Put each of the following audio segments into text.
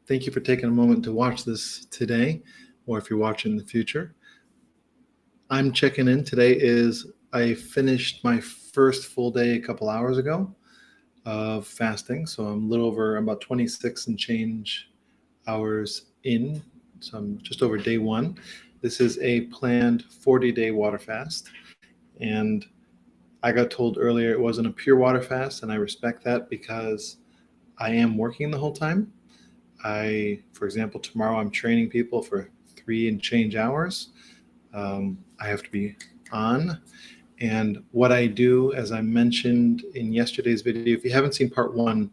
Thank you for taking a moment to watch this today, or if you're watching in the future. I'm checking in. I finished my first full day a couple hours ago of fasting. So I'm a little over about 26 and change hours in. So I'm just over day one. This is a planned 40-day water fast. And I got told earlier it wasn't a pure water fast, and I respect that because I am working the whole time. For example, tomorrow I'm training people for 3 and change hours. I have to be on. And what I do, as I mentioned in yesterday's video, if you haven't seen part one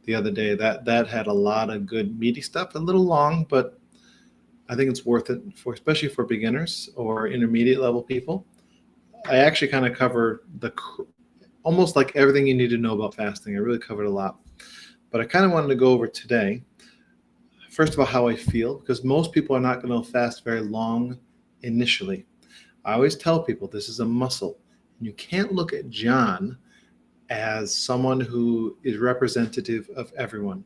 the other day, that had a lot of good meaty stuff, a little long, but I think it's worth it especially for beginners or intermediate level people. I actually kind of cover almost like everything you need to know about fasting. I really covered a lot, but I kind of wanted to go over today. First of all, how I feel, because most people are not going to fast very long initially. I always tell people this is a muscle. You can't look at John as someone who is representative of everyone.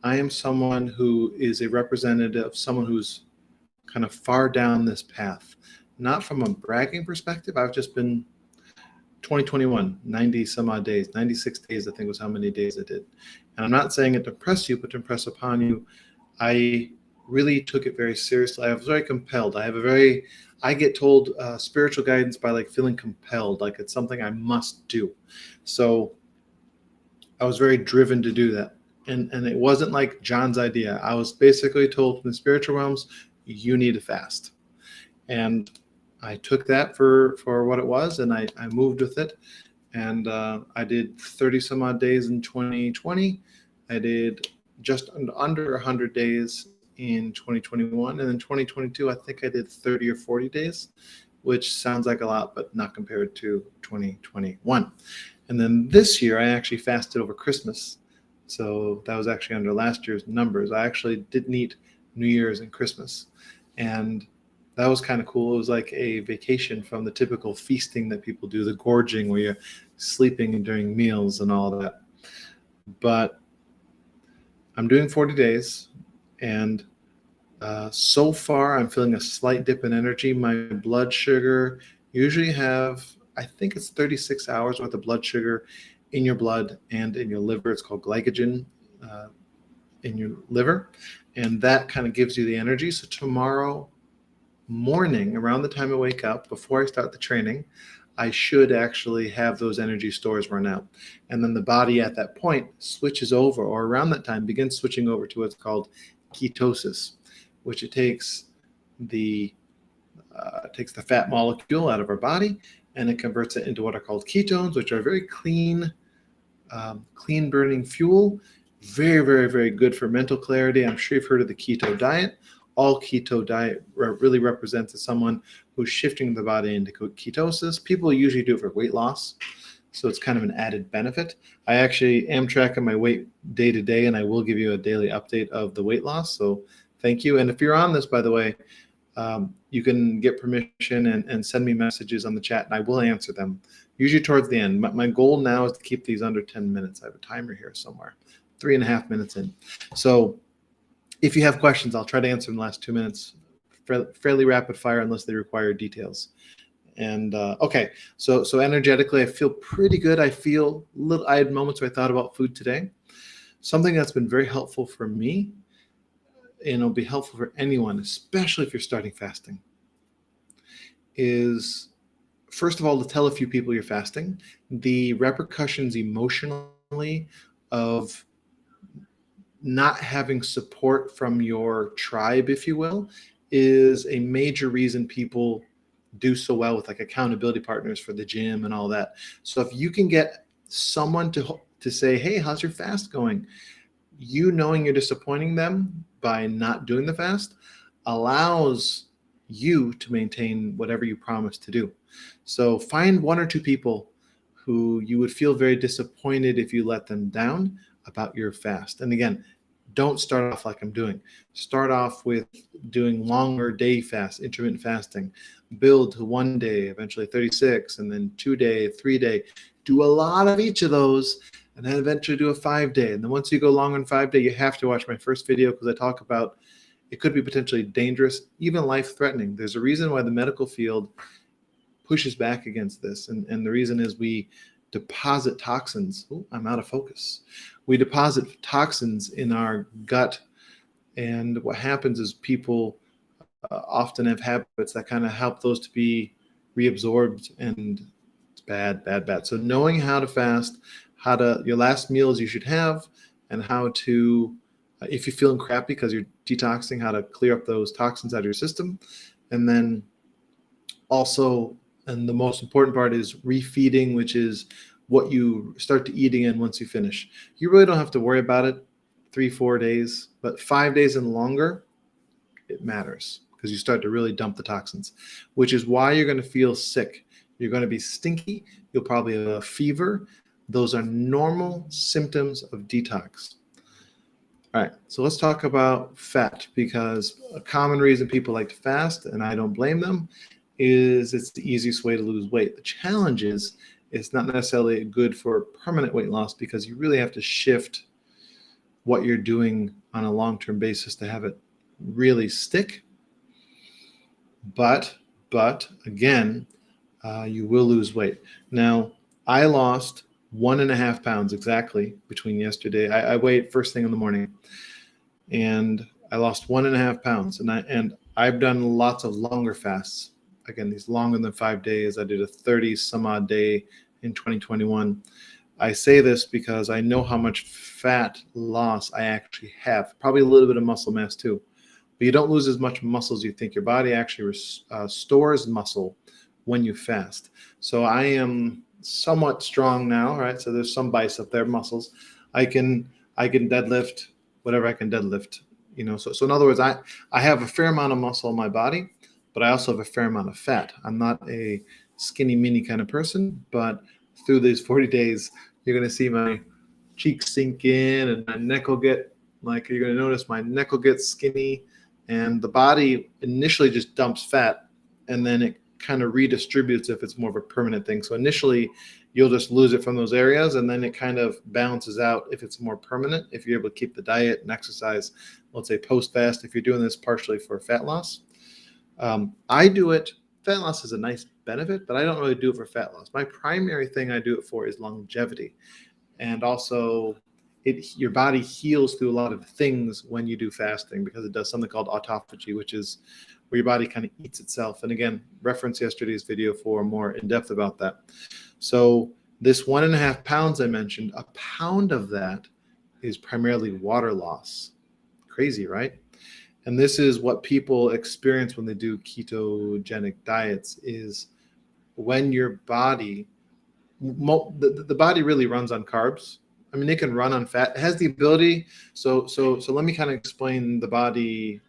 I am someone who is a representative of someone who's kind of far down this path. Not from a bragging perspective. I've just been 2021, 90 some odd days, 96 days, I think was how many days I did. And I'm not saying it to impress you, but to impress upon you. I really took it very seriously. I was very compelled. I get told spiritual guidance by like feeling compelled, like it's something I must do. So I was very driven to do that. And it wasn't like John's idea. I was basically told from the spiritual realms, you need to fast. And I took that for what it was, and I moved with it. And I did 30 some odd days in 2020. I did just under 100 days in 2021. And in 2022, I think I did 30 or 40 days, which sounds like a lot, but not compared to 2021. And then this year, I actually fasted over Christmas. So that was actually under last year's numbers. I actually didn't eat New Year's and Christmas. And that was kind of cool. It was like a vacation from the typical feasting that people do, the gorging where you're sleeping during meals and all that. But I'm doing 40 days, and so far I'm feeling a slight dip in energy. My blood sugar, usually I think it's 36 hours worth of blood sugar in your blood and in your liver. It's called glycogen in your liver, and that kind of gives you the energy. So tomorrow morning, around the time I wake up, before I start the training, I should actually have those energy stores run out. And then the body at that point switches over, or around that time begins switching over to what's called ketosis, which it takes the fat molecule out of our body and it converts it into what are called ketones, which are very clean burning fuel. Very, very, very good for mental clarity. I'm sure you've heard of the keto diet. All keto diet really represents as someone who's shifting the body into ketosis. People usually do it for weight loss, so it's kind of an added benefit. I actually am tracking my weight day to day, and I will give you a daily update of the weight loss, so thank you. And if you're on this, by the way, you can get permission and send me messages on the chat, and I will answer them, usually towards the end. My goal now is to keep these under 10 minutes. I have a timer here somewhere, 3.5 minutes in. So if you have questions, I'll try to answer in the last 2 minutes, fairly rapid fire unless they require details. And okay, so energetically, I feel pretty good. I had moments where I thought about food today. Something that's been very helpful for me, and it'll be helpful for anyone, especially if you're starting fasting, is first of all to tell a few people you're fasting. The repercussions emotionally of not having support from your tribe, if you will, is a major reason people do so well with like accountability partners for the gym and all that. So if you can get someone to say, hey, how's your fast going? You knowing you're disappointing them by not doing the fast allows you to maintain whatever you promised to do. So find 1 or 2 people who you would feel very disappointed if you let them down about your fast. And again, don't start off like I'm doing. Start off with doing longer day fasts, intermittent fasting. Build to 1 day, eventually 36, and then 2 day, 3 day. Do a lot of each of those, and then eventually do a 5-day. And then once you go longer than 5-day, you have to watch my first video because I talk about it could be potentially dangerous, even life-threatening. There's a reason why the medical field pushes back against this. And the reason is we deposit toxins. Oh, I'm out of focus. We deposit toxins in our gut. And what happens is people often have habits that kind of help those to be reabsorbed, and it's bad, bad, bad. So knowing how to fast, your last meals you should have, and how to, if you're feeling crappy because you're detoxing, how to clear up those toxins out of your system. And then also, and the most important part is refeeding, which is what you start to eat again once you finish. You really don't have to worry about it 3-4 days, but 5 days and longer, it matters because you start to really dump the toxins, which is why you're going to feel sick. You're going to be stinky. You'll probably have a fever. Those are normal symptoms of detox. All right, so let's talk about fat, because a common reason people like to fast, and I don't blame them, is it's the easiest way to lose weight. The challenge is it's not necessarily good for permanent weight loss because you really have to shift what you're doing on a long-term basis to have it really stick. But again, you will lose weight. Now, I lost 1.5 pounds exactly between yesterday. I weighed first thing in the morning, and I lost 1.5 pounds. And I've done lots of longer fasts. Again, these longer than 5 days. I did a 30 some odd day in 2021. I say this because I know how much fat loss I actually have, probably a little bit of muscle mass too. But you don't lose as much muscle as you think. Your body actually stores muscle when you fast. So I am somewhat strong now, right? So there's some bicep there, muscles. I can deadlift whatever I can deadlift, So in other words, I have a fair amount of muscle in my body, but I also have a fair amount of fat. I'm not a skinny mini kind of person, but through these 40 days, you're going to see my cheeks sink in, and my neck will get, you're going to notice my neck will get skinny, and the body initially just dumps fat, and then it kind of redistributes if it's more of a permanent thing. So initially, you'll just lose it from those areas, and then it kind of balances out if it's more permanent, if you're able to keep the diet and exercise, let's say post-fast, if you're doing this partially for fat loss. I do it, fat loss is a nice benefit, but I don't really do it for fat loss. My primary thing I do it for is longevity. And also, your body heals through a lot of things when you do fasting, because it does something called autophagy, which is where your body kind of eats itself. And again, reference yesterday's video for more in depth about that. So this 1.5 pounds I mentioned, a pound of that is primarily water loss. Crazy, right? And this is what people experience when they do ketogenic diets, is when your body, the body really runs on carbs. I mean, it can run on fat. It has the ability. So let me kind of explain the body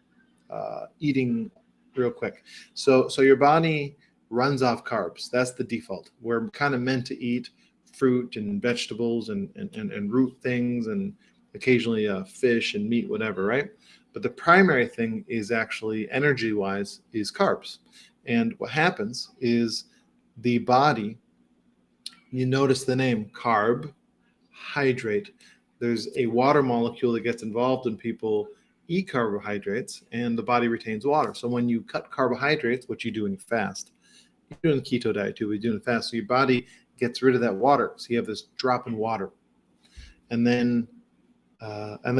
eating real quick. So your body runs off carbs. That's the default. We're kind of meant to eat fruit and vegetables and root things, and occasionally fish and meat, whatever, right? But the primary thing is actually energy-wise is carbs. And what happens is the body, you notice the name carbohydrate. There's a water molecule that gets involved when people eat carbohydrates, and the body retains water. So when you cut carbohydrates, which you do when you fast, you're doing the keto diet too, but you're doing it fast, so your body gets rid of that water. So you have this drop in water. And then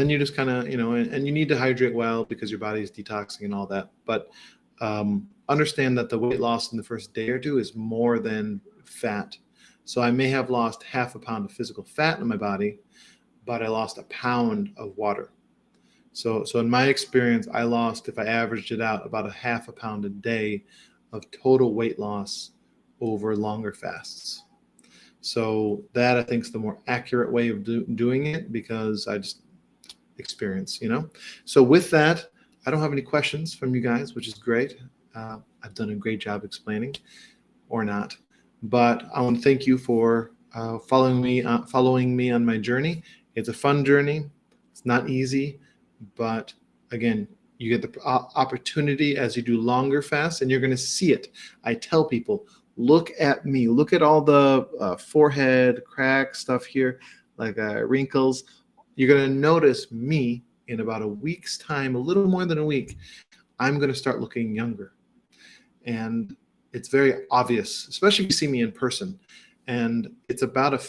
you just kind of, and you need to hydrate well because your body is detoxing and all that. But understand that the weight loss in the first day or two is more than fat. So I may have lost 0.5 pound of physical fat in my body, but I lost 1 pound of water. So in my experience, I lost, if I averaged it out, about 0.5 pound a day of total weight loss over longer fasts. So that, I think, is the more accurate way of doing it, because I just experience, So with that, I don't have any questions from you guys, which is great. I've done a great job explaining, or not. But I want to thank you for following me on my journey. It's a fun journey. It's not easy, but again, you get the opportunity as you do longer fasts, and you're going to see it. I tell people, look at me. Look at all the forehead crack stuff here. like wrinkles. You're going to notice me in about a week's time, a little more than a week. I'm going to start looking younger. And it's very obvious, especially if you see me in person. And it's about a 10 to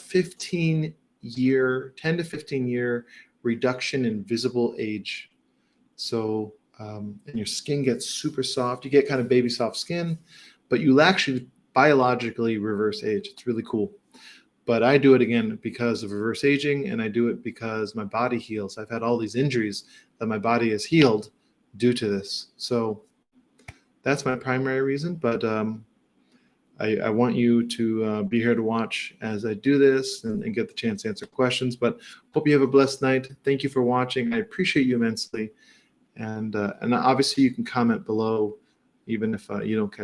15 year reduction in visible age. So, and your skin gets super soft. You get kind of baby soft skin, but you'll actually biologically reverse age. It's really cool. But I do it again because of reverse aging, and I do it because my body heals. I've had all these injuries that my body has healed due to this. So that's my primary reason. But I want you to be here to watch as I do this and get the chance to answer questions. But hope you have a blessed night. Thank you for watching. I appreciate you immensely. And obviously you can comment below, even if you don't catch